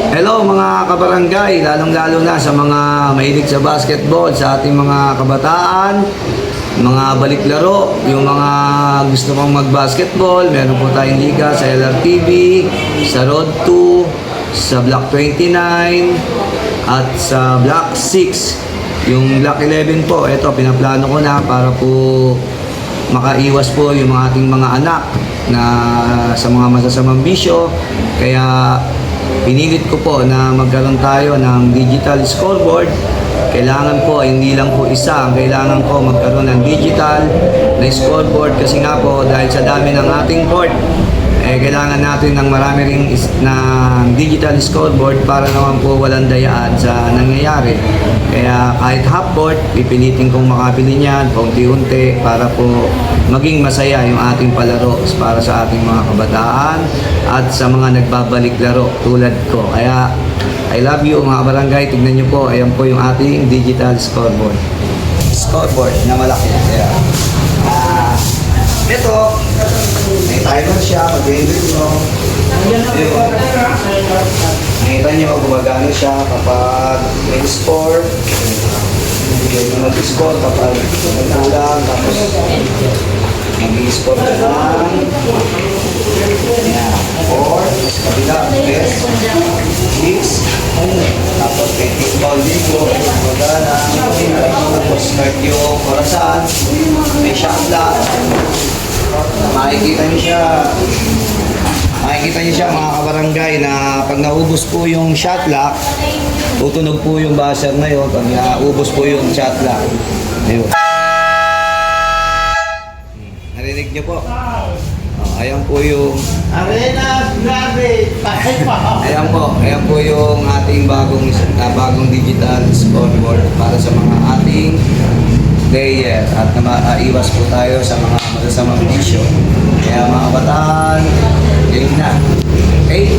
Hello mga kabarangay, lalong-lalo na sa mga mahilig sa basketball, sa ating mga kabataan, mga baliklaro, yung mga gusto mong mag-basketball, meron po tayong liga sa LRTV, sa Road 2, sa Block 29, at sa Block 6. Yung Block 11 po, ito pinaplano ko na para po makaiwas po yung mga ating mga anak na sa mga masasamang bisyo. Kaya pinilit ko po na magkaroon tayo ng digital scoreboard. Kailangan po, hindi lang po isa, ang kailangan ko magkaroon ng digital na scoreboard kasi nga po dahil sa dami ng ating court, kailangan natin ng marami ring digital scoreboard para naman po walang dayaan sa nangyayari. Kaya kahit half court, pipilitin kong makabili niyan paunti-unti para po maging masaya yung ating palaro para sa ating mga kabataan at sa mga nagbabalik laro tulad ko. Kaya I love you mga barangay, tignan nyo po, ayan po yung ating digital scoreboard. Scoreboard na malaki. Kaya, ito, may timer siya, mag-ended nyo. Nakita nyo, gumagano siya kapag may score. Hindi nyo mag-score kapag nagkulang, tapos mag-score ka lang. Ayan, 4, tapos kabila, 3, 6, tapos may kickball dito, magana, tapos start yung orasan, may shot lock. Makikita niyo siya mga kabarangay na pag naubos po yung shot lock, tutunog po yung buzzer na yun pag naubos po yung shot lock. Ayun. Narinig niyo po? Ayan po yung Arena, grabe, takay pa. ayan po yung ating bagong digital scoreboard para sa mga ating player at na maiwas po tayo sa mga masasamang bisyo. Kaya mga kabataan, game na. Okay?